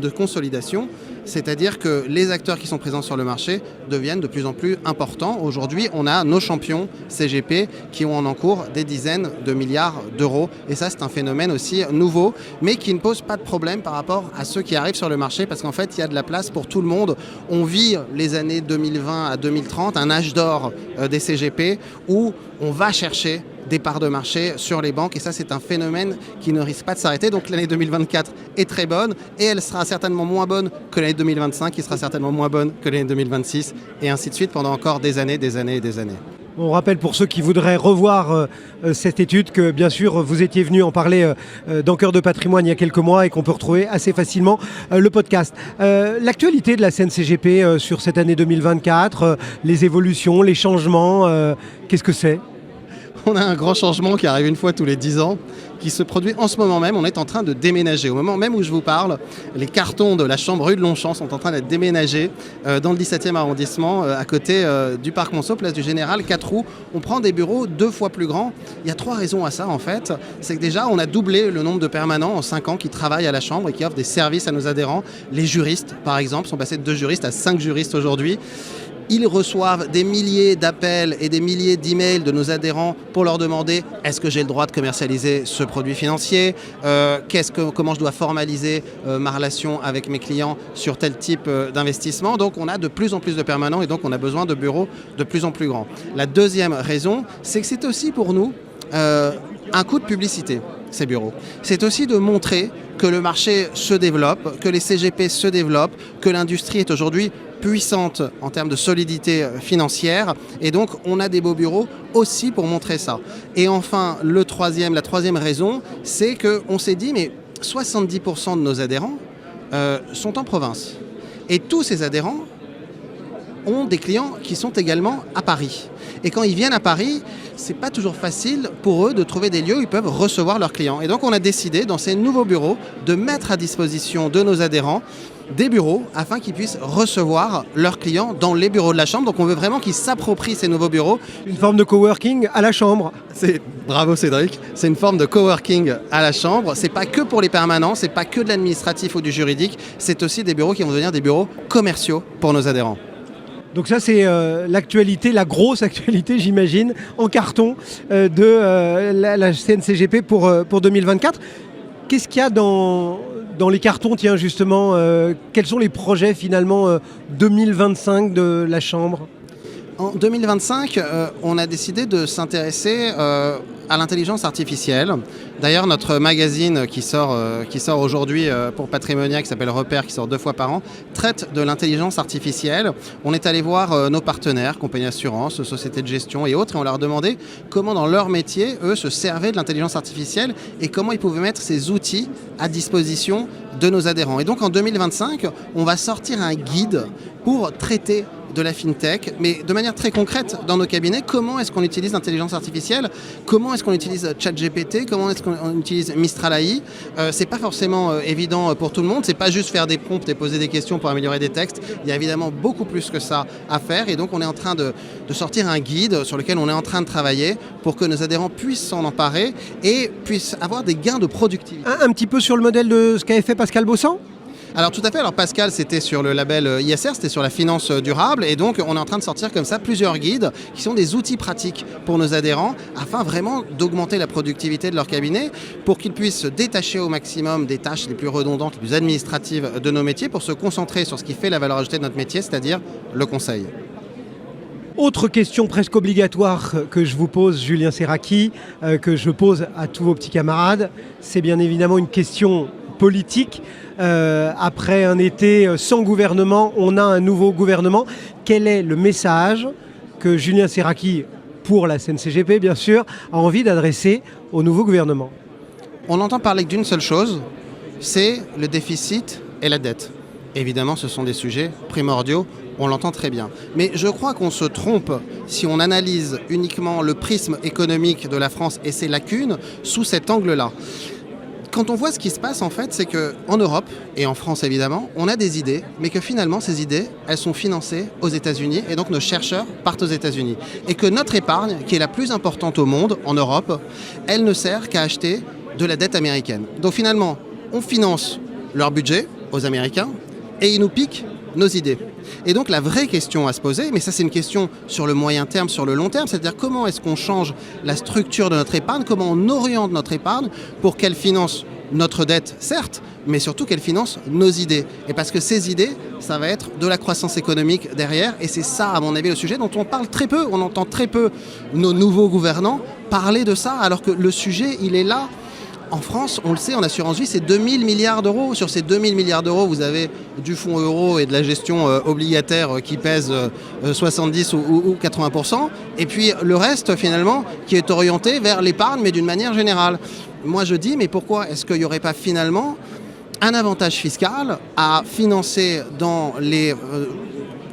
consolidation, c'est-à-dire que les acteurs qui sont présents sur le marché deviennent de plus en plus importants. Aujourd'hui, on a nos champions CGP qui ont en encours des dizaines de milliards d'euros. Et ça, c'est un phénomène aussi nouveau, mais qui ne pose pas de problème par rapport à ceux qui arrivent sur le marché, parce qu'en fait, il y a de la place pour tout le monde. On vit les années 2020 à 2030, un âge d'or des CGP, où on va chercher des parts de marché sur les banques. Et ça, c'est un phénomène qui ne risque pas de s'arrêter. Donc l'année 2024 est très bonne et elle sera certainement moins bonne que l'année 2025, qui sera certainement moins bonne que l'année 2026, et ainsi de suite pendant encore des années, des années et des années. On rappelle pour ceux qui voudraient revoir cette étude que bien sûr vous étiez venu en parler dans Cœur de Patrimoine il y a quelques mois et qu'on peut retrouver assez facilement le podcast. L'actualité de la CNCGP sur cette année 2024, les évolutions, les changements, qu'est-ce que c'est ? On a un grand changement qui arrive une fois tous les 10 ans, qui se produit en ce moment même. On est en train de déménager. Au moment même où je vous parle, les cartons de la chambre rue de Longchamp sont en train d'être déménagés dans le 17e arrondissement, à côté du Parc Monceau, place du Général, 4 roues. On prend des bureaux 2 fois plus grands. Il y a 3 raisons à ça, en fait. C'est que déjà, on a doublé le nombre de permanents en 5 ans qui travaillent à la chambre et qui offrent des services à nos adhérents. Les juristes, par exemple, sont passés de 2 juristes à 5 juristes aujourd'hui. Ils reçoivent des milliers d'appels et des milliers d'emails de nos adhérents pour leur demander « Est-ce que j'ai le droit de commercialiser ce produit financier ? Comment je dois formaliser ma relation avec mes clients sur tel type d'investissement ?» Donc on a de plus en plus de permanents et donc on a besoin de bureaux de plus en plus grands. La deuxième raison, c'est que c'est aussi pour nous un coût de publicité, ces bureaux. C'est aussi de montrer que le marché se développe, que les CGP se développent, que l'industrie est aujourd'hui puissante en termes de solidité financière, et donc on a des beaux bureaux aussi pour montrer ça. Et enfin, la troisième raison, c'est qu'on s'est dit, mais 70% de nos adhérents sont en province. Et tous ces adhérents ont des clients qui sont également à Paris. Et quand ils viennent à Paris, c'est pas toujours facile pour eux de trouver des lieux où ils peuvent recevoir leurs clients. Et donc on a décidé, dans ces nouveaux bureaux, de mettre à disposition de nos adhérents des bureaux afin qu'ils puissent recevoir leurs clients dans les bureaux de la Chambre. Donc on veut vraiment qu'ils s'approprient ces nouveaux bureaux. Une forme de coworking à la Chambre. Bravo Cédric, c'est une forme de coworking à la Chambre. C'est pas que pour les permanents, c'est pas que de l'administratif ou du juridique, c'est aussi des bureaux qui vont devenir des bureaux commerciaux pour nos adhérents. Donc ça c'est l'actualité, la grosse actualité j'imagine, en carton de la CNCGP pour 2024. Qu'est-ce qu'il y a dans les cartons, tiens justement, quels sont les projets finalement 2025 de la Chambre ? En 2025, on a décidé de s'intéresser à l'intelligence artificielle. D'ailleurs, notre magazine qui sort aujourd'hui pour Patrimonia, qui s'appelle Repère, qui sort 2 fois par an, traite de l'intelligence artificielle. On est allé voir nos partenaires, compagnies d'assurance, sociétés de gestion et autres, et on leur demandait comment dans leur métier, eux, se servaient de l'intelligence artificielle et comment ils pouvaient mettre ces outils à disposition de nos adhérents. Et donc en 2025, on va sortir un guide pour traiter de la FinTech, mais de manière très concrète dans nos cabinets. Comment est-ce qu'on utilise l'intelligence artificielle ? Comment est-ce qu'on utilise ChatGPT ? Comment est-ce qu'on utilise Mistral AI ? C'est pas forcément évident pour tout le monde. C'est pas juste faire des prompts et poser des questions pour améliorer des textes. Il y a évidemment beaucoup plus que ça à faire. Et donc on est en train de sortir un guide sur lequel on est en train de travailler pour que nos adhérents puissent s'en emparer et puissent avoir des gains de productivité. Un petit peu sur le modèle de ce qu'avait fait Pascal Bossan ? Alors tout à fait, alors Pascal c'était sur le label ISR, c'était sur la finance durable, et donc on est en train de sortir comme ça plusieurs guides qui sont des outils pratiques pour nos adhérents afin vraiment d'augmenter la productivité de leur cabinet pour qu'ils puissent se détacher au maximum des tâches les plus redondantes, les plus administratives de nos métiers pour se concentrer sur ce qui fait la valeur ajoutée de notre métier, c'est-à-dire le conseil. Autre question presque obligatoire que je vous pose, Julien Serracchi, que je pose à tous vos petits camarades, c'est bien évidemment une question politique. Après un été sans gouvernement, on a un nouveau gouvernement. Quel est le message que Julien Serracchi, pour la CNCGP bien sûr, a envie d'adresser au nouveau gouvernement ? On entend parler d'une seule chose, c'est le déficit et la dette. Évidemment, ce sont des sujets primordiaux, on l'entend très bien. Mais je crois qu'on se trompe si on analyse uniquement le prisme économique de la France et ses lacunes sous cet angle-là. Quand on voit ce qui se passe, en fait, c'est qu'en Europe, et en France évidemment, on a des idées, mais que finalement, ces idées, elles sont financées aux États-Unis, et donc nos chercheurs partent aux États-Unis. Et que notre épargne, qui est la plus importante au monde, en Europe, elle ne sert qu'à acheter de la dette américaine. Donc finalement, on finance leur budget aux Américains, et ils nous piquent nos idées. Et donc la vraie question à se poser, mais ça c'est une question sur le moyen terme, sur le long terme, c'est-à-dire comment est-ce qu'on change la structure de notre épargne, comment on oriente notre épargne pour qu'elle finance notre dette, certes, mais surtout qu'elle finance nos idées. Et parce que ces idées, ça va être de la croissance économique derrière, et c'est ça, à mon avis, le sujet dont on parle très peu. On entend très peu nos nouveaux gouvernants parler de ça alors que le sujet, il est là. En France, on le sait, en assurance vie, c'est 2000 milliards d'euros. Sur ces 2000 milliards d'euros, vous avez du fonds euro et de la gestion obligataire qui pèse 70 ou 80%. Et puis le reste, finalement, qui est orienté vers l'épargne, mais d'une manière générale. Moi, je dis, mais pourquoi est-ce qu'il n'y aurait pas finalement un avantage fiscal à financer dans les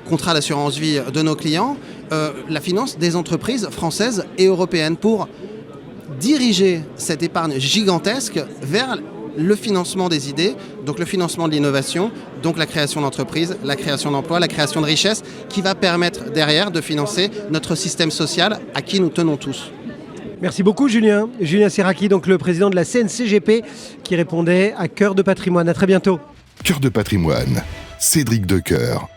contrats d'assurance vie de nos clients la finance des entreprises françaises et européennes pour diriger cette épargne gigantesque vers le financement des idées, donc le financement de l'innovation, donc la création d'entreprises, la création d'emplois, la création de richesses, qui va permettre derrière de financer notre système social à qui nous tenons tous. Merci beaucoup Julien. Julien Serraki, donc le président de la CNCGP, qui répondait à Cœur de patrimoine. À très bientôt. Cœur de patrimoine, Cédric Decoeur.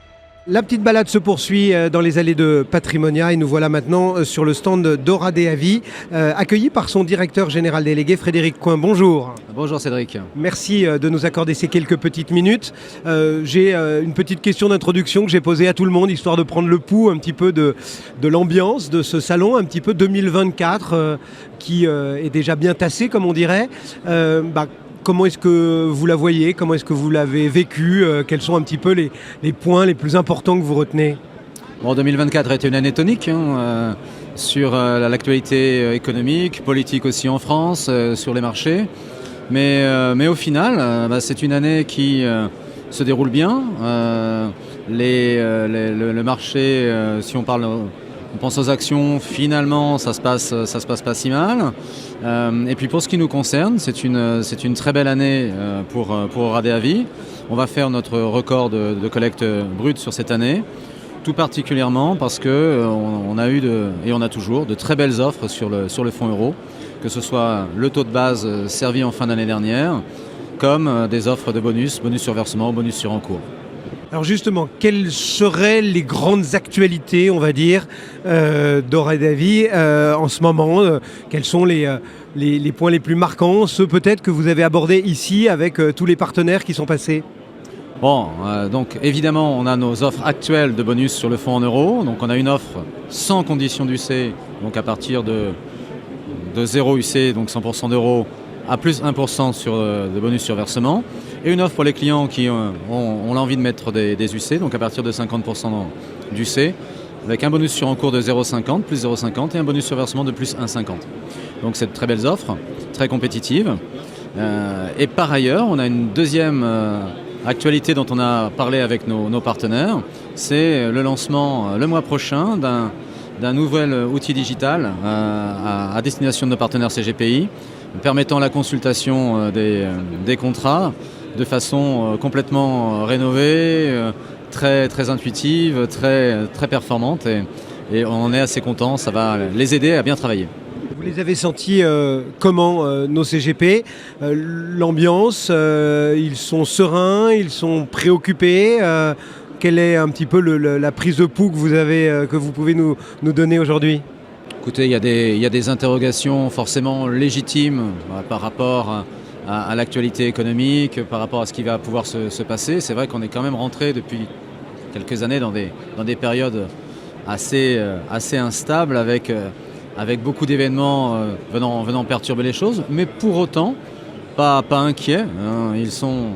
La petite balade se poursuit dans les allées de Patrimonia et nous voilà maintenant sur le stand d'Oradea Avis, accueilli par son directeur général délégué Frédéric Coin. Bonjour. Bonjour Cédric. Merci de nous accorder ces quelques petites minutes. J'ai une petite question d'introduction que j'ai posée à tout le monde, histoire de prendre le pouls un petit peu de l'ambiance de ce salon, un petit peu 2024, qui est déjà bien tassé, comme on dirait. Comment est-ce que vous la voyez? Comment est-ce que vous l'avez vécu? Quels sont un petit peu les points les plus importants que vous retenez? Bon, 2024 a été une année tonique sur l'actualité économique, politique aussi en France, sur les marchés. Mais au final, c'est une année qui se déroule bien. Le marché, si on pense aux actions, finalement, ça se passe pas si mal. Et puis pour ce qui nous concerne, c'est une très belle année pour Oradea Avis. On va faire notre record de collecte brute sur cette année, tout particulièrement parce que on a eu et on a toujours de très belles offres sur le fonds euro, que ce soit le taux de base servi en fin d'année dernière, comme des offres de bonus sur versement, bonus sur encours. Alors justement, quelles seraient les grandes actualités, on va dire, d'Oradea Avis en ce moment? Quels sont les points les plus marquants, ceux peut-être que vous avez abordés ici avec tous les partenaires qui sont passés? Bon, donc évidemment, on a nos offres actuelles de bonus sur le fonds en euros. Donc on a une offre sans condition d'UC, donc à partir de 0 UC, donc 100% d'euros, à plus 1% de bonus sur versement. Et une offre pour les clients qui ont l'envie de mettre des UC, donc à partir de 50% d'UC, avec un bonus sur encours de 0,50, plus 0,50, et un bonus sur versement de plus 1,50. Donc c'est de très belles offres, très compétitives. Et par ailleurs, on a une deuxième actualité dont on a parlé avec nos partenaires, c'est le lancement le mois prochain d'un nouvel outil digital à destination de nos partenaires CGPI, permettant la consultation des contrats de façon complètement rénovée, très, très intuitive, très, très performante, et on en est assez content, ça va les aider à bien travailler. Vous les avez sentis comment, nos CGP? L'ambiance, ils sont sereins, ils sont préoccupés. Quelle est un petit peu la prise de pouls que vous pouvez nous donner aujourd'hui? Écoutez, il y a des interrogations forcément légitimes par rapport à l'actualité économique, par rapport à ce qui va pouvoir se passer. C'est vrai qu'on est quand même rentré depuis quelques années dans des périodes assez instables avec beaucoup d'événements venant perturber les choses, mais pour autant pas inquiets. Ils sont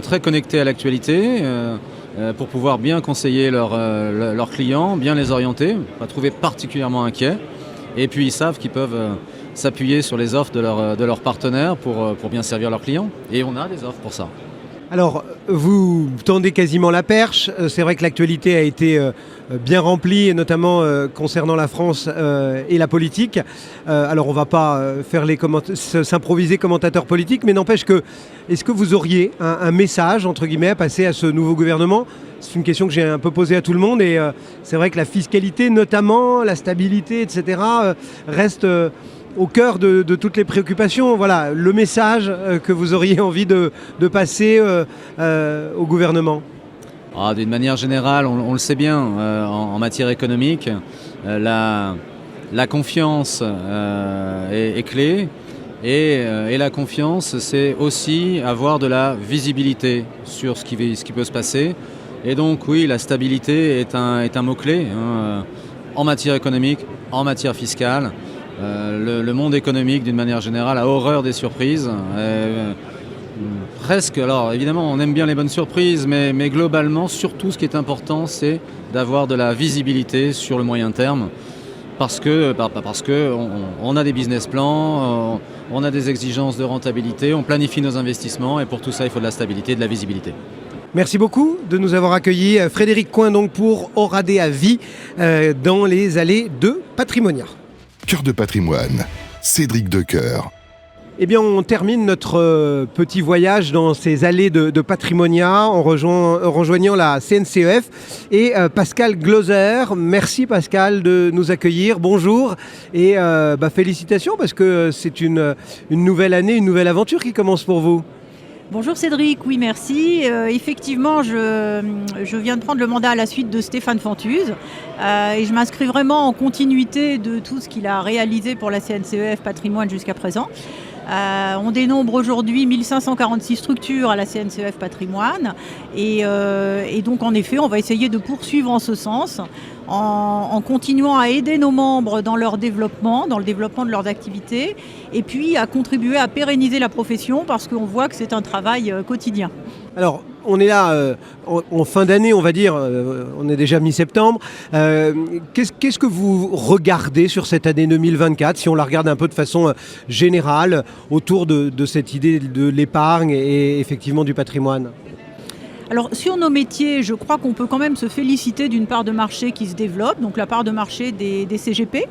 très connectés à l'actualité pour pouvoir bien conseiller leurs clients, bien les orienter, pas trouver particulièrement inquiets. Et puis ils savent qu'ils peuvent s'appuyer sur les offres de leurs partenaires pour bien servir leurs clients. Et on a des offres pour ça. Alors, vous tendez quasiment la perche. C'est vrai que l'actualité a été bien remplie, notamment concernant la France et la politique. Alors, on ne va pas s'improviser commentateur politique, mais n'empêche que, est-ce que vous auriez un message, entre guillemets, à passer à ce nouveau gouvernement? C'est une question que j'ai un peu posée à tout le monde, et c'est vrai que la fiscalité, notamment, la stabilité, etc., reste au cœur de toutes les préoccupations. Voilà, le message que vous auriez envie de passer au gouvernement. D'une manière générale, on le sait bien, en matière économique, la confiance est clé. Et la confiance, c'est aussi avoir de la visibilité sur ce qui peut se passer. Et donc oui, la stabilité est un mot-clé. en matière économique, en matière fiscale. Le monde économique, d'une manière générale, a horreur des surprises. Presque, alors évidemment, on aime bien les bonnes surprises, mais globalement, surtout, ce qui est important, c'est d'avoir de la visibilité sur le moyen terme. Parce que on a des business plans, on a des exigences de rentabilité, on planifie nos investissements, et pour tout ça, il faut de la stabilité et de la visibilité. Merci beaucoup de nous avoir accueillis. Frédéric Coin donc pour Oradea Vie dans les allées de Patrimonia. Cœur de patrimoine, Cédric Decoeur. Eh bien, on termine notre petit voyage dans ces allées de Patrimonia en rejoignant la CNCEF et Pascal Gloser. Merci Pascal de nous accueillir. Bonjour et félicitations parce que c'est une nouvelle année, une nouvelle aventure qui commence pour vous. Bonjour Cédric, oui merci. Effectivement, je viens de prendre le mandat à la suite de Stéphane Fantuz et je m'inscris vraiment en continuité de tout ce qu'il a réalisé pour la CNCEF Patrimoine jusqu'à présent. On dénombre aujourd'hui 1546 structures à la CNCEF Patrimoine et donc en effet on va essayer de poursuivre en ce sens en continuant à aider nos membres dans leur développement, dans le développement de leurs activités et puis à contribuer à pérenniser la profession parce qu'on voit que c'est un travail quotidien. Alors, on est là en fin d'année, on va dire, on est déjà mi-septembre. Qu'est-ce que vous regardez sur cette année 2024, si on la regarde un peu de façon générale, autour de cette idée de l'épargne et effectivement du patrimoine ? Alors sur nos métiers, je crois qu'on peut quand même se féliciter d'une part de marché qui se développe, donc la part de marché des CGP.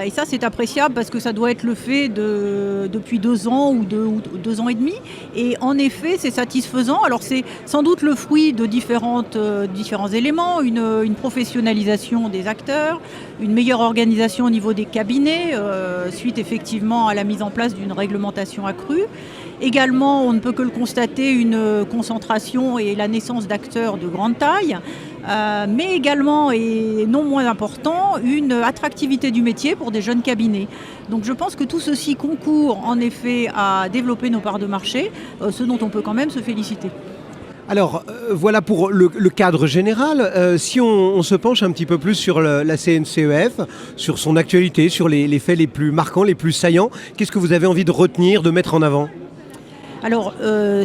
Et ça c'est appréciable parce que ça doit être le fait depuis 2 ans ou 2 ans et demi. Et en effet c'est satisfaisant. Alors c'est sans doute le fruit de différents éléments, une professionnalisation des acteurs, une meilleure organisation au niveau des cabinets, suite effectivement à la mise en place d'une réglementation accrue. Également, on ne peut que le constater, une concentration et la naissance d'acteurs de grande taille, mais également, et non moins important, une attractivité du métier pour des jeunes cabinets. Donc je pense que tout ceci concourt en effet à développer nos parts de marché, ce dont on peut quand même se féliciter. Alors, voilà pour le cadre général. Si on se penche un petit peu plus sur la CNCEF, sur son actualité, sur les faits les plus marquants, les plus saillants, qu'est-ce que vous avez envie de retenir, de mettre en avant ? Alors,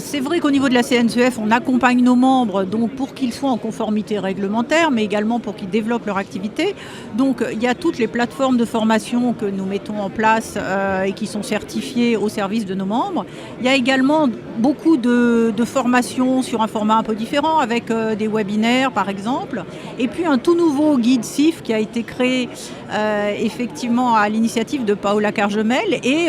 c'est vrai qu'au niveau de la CNCEF, on accompagne nos membres donc pour qu'ils soient en conformité réglementaire, mais également pour qu'ils développent leur activité. Donc, il y a toutes les plateformes de formation que nous mettons en place et qui sont certifiées au service de nos membres. Il y a également beaucoup de formations sur un format un peu différent, avec des webinaires par exemple. Et puis, un tout nouveau guide CIF qui a été créé effectivement à l'initiative de Paola Cargemel et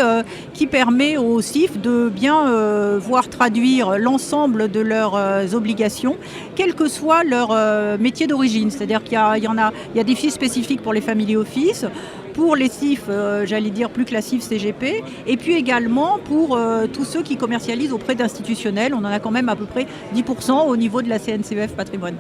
qui permet aux CIF de bien voir traduire l'ensemble de leurs obligations, quel que soit leur métier d'origine. C'est-à-dire qu'il y a des CIF spécifiques pour les family office, pour les CIF, j'allais dire plus classifs CGP, et puis également pour tous ceux qui commercialisent auprès d'institutionnels. On en a quand même à peu près 10% au niveau de la CNCEF Patrimoine.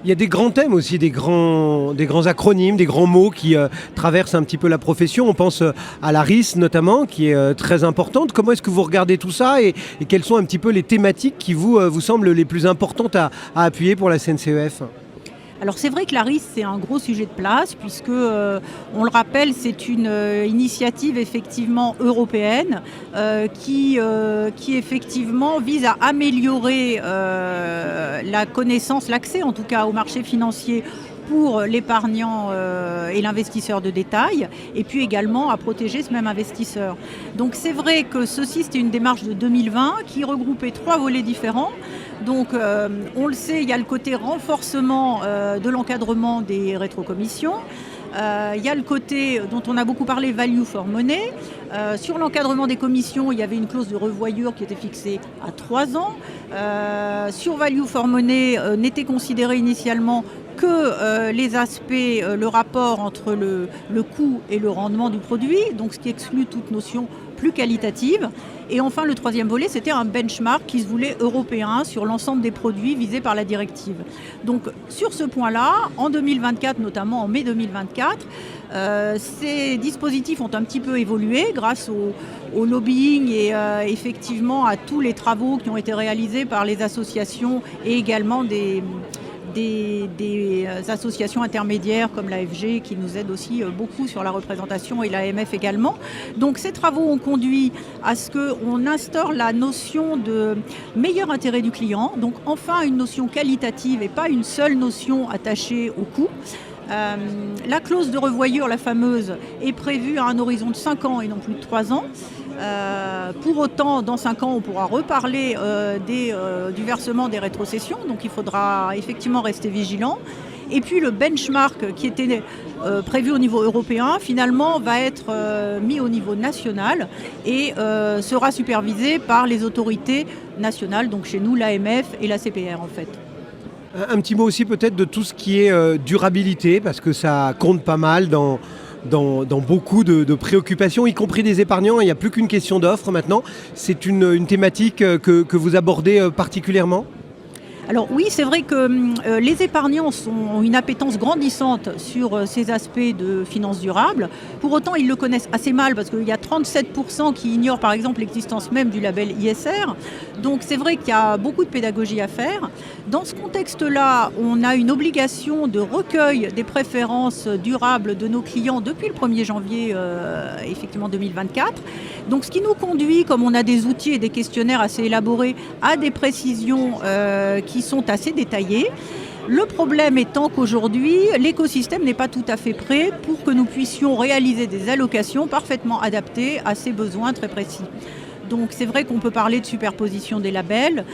Il y a des grands thèmes aussi, des grands acronymes, des grands mots qui traversent un petit peu la profession. On pense à la RIS notamment, qui est très importante. Comment est-ce que vous regardez tout ça et quelles sont un petit peu les thématiques qui vous semblent les plus importantes à appuyer pour la CNCEF ? Alors c'est vrai que la RIS c'est un gros sujet de place puisque, on le rappelle, c'est une initiative effectivement européenne qui effectivement vise à améliorer la connaissance, l'accès en tout cas au marché financier pour l'épargnant et l'investisseur de détail, et puis également à protéger ce même investisseur. Donc c'est vrai que ceci, c'était une démarche de 2020 qui regroupait 3 volets différents. Donc on le sait, il y a le côté renforcement de l'encadrement des rétrocommissions. Il y a le côté dont on a beaucoup parlé, value for money. Sur l'encadrement des commissions, il y avait une clause de revoyure qui était fixée à 3 ans. Sur value for money, n'était considéré initialement que les aspects, le rapport entre le coût et le rendement du produit, donc ce qui exclut toute notion plus qualitative. Et enfin, le 3e volet, c'était un benchmark qui se voulait européen sur l'ensemble des produits visés par la directive. Donc, sur ce point-là, en 2024, notamment en mai 2024, ces dispositifs ont un petit peu évolué grâce au lobbying et effectivement à tous les travaux qui ont été réalisés par les associations et également des des associations intermédiaires comme l'AFG qui nous aident aussi beaucoup sur la représentation et l'AMF également. Donc ces travaux ont conduit à ce qu'on instaure la notion de meilleur intérêt du client, donc enfin une notion qualitative et pas une seule notion attachée au coût. La clause de revoyure, la fameuse, est prévue à un horizon de 5 ans et non plus de 3 ans. Pour autant, dans 5 ans, on pourra reparler du versement des rétrocessions, donc il faudra effectivement rester vigilant. Et puis le benchmark qui était prévu au niveau européen, finalement, va être mis au niveau national et sera supervisé par les autorités nationales, donc chez nous l'AMF et la CPR en fait. Un petit mot aussi peut-être de tout ce qui est durabilité, parce que ça compte pas mal dans beaucoup de préoccupations, y compris des épargnants. Il n'y a plus qu'une question d'offre maintenant. C'est une thématique que vous abordez particulièrement ? Alors oui, c'est vrai que les épargnants ont une appétence grandissante sur ces aspects de finances durables. Pour autant, ils le connaissent assez mal parce qu'il y a 37% qui ignorent par exemple l'existence même du label ISR. Donc c'est vrai qu'il y a beaucoup de pédagogie à faire. Dans ce contexte-là, on a une obligation de recueil des préférences durables de nos clients depuis le 1er janvier effectivement 2024. Donc ce qui nous conduit, comme on a des outils et des questionnaires assez élaborés, à des précisions qui sont assez détaillées. Le problème étant qu'aujourd'hui, l'écosystème n'est pas tout à fait prêt pour que nous puissions réaliser des allocations parfaitement adaptées à ces besoins très précis. Donc c'est vrai qu'on peut parler de superposition des labels,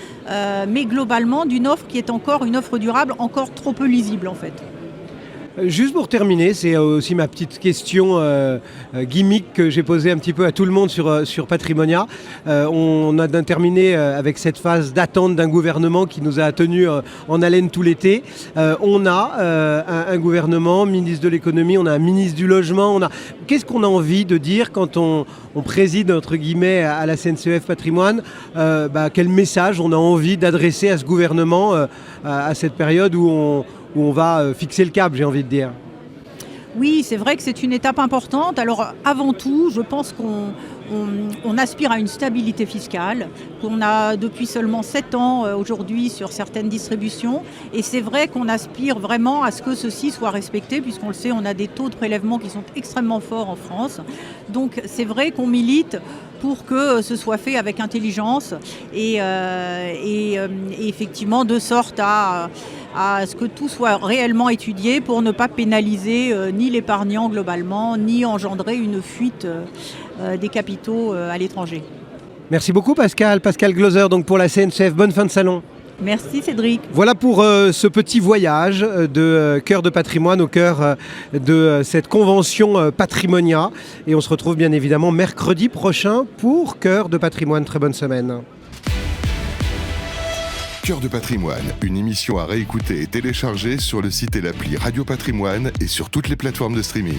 mais globalement d'une offre qui est encore une offre durable, encore trop peu lisible en fait. Juste pour terminer, c'est aussi ma petite question gimmick que j'ai posée un petit peu à tout le monde sur Patrimonia. On a terminé avec cette phase d'attente d'un gouvernement qui nous a tenus en haleine tout l'été. On a un gouvernement, ministre de l'économie, on a un ministre du logement. Qu'est-ce qu'on a envie de dire quand on préside entre guillemets à la CNCF Patrimoine, quel message on a envie d'adresser à ce gouvernement à cette période où on va fixer le cap, j'ai envie de dire. Oui, c'est vrai que c'est une étape importante. Alors avant tout, je pense qu'on aspire à une stabilité fiscale, qu'on a depuis seulement 7 ans aujourd'hui sur certaines distributions. Et c'est vrai qu'on aspire vraiment à ce que ceci soit respecté, puisqu'on le sait, on a des taux de prélèvement qui sont extrêmement forts en France. Donc c'est vrai qu'on milite pour que ce soit fait avec intelligence et effectivement de sorte à ce que tout soit réellement étudié pour ne pas pénaliser ni l'épargnant globalement, ni engendrer une fuite des capitaux à l'étranger. Merci beaucoup Pascal Gloser donc pour la CNCF. Bonne fin de salon. Merci Cédric. Voilà pour ce petit voyage de Cœur de Patrimoine au cœur de cette convention Patrimonia. Et on se retrouve bien évidemment mercredi prochain pour Cœur de Patrimoine. Très bonne semaine. Cœur de Patrimoine, une émission à réécouter et télécharger sur le site et l'appli Radio Patrimoine et sur toutes les plateformes de streaming.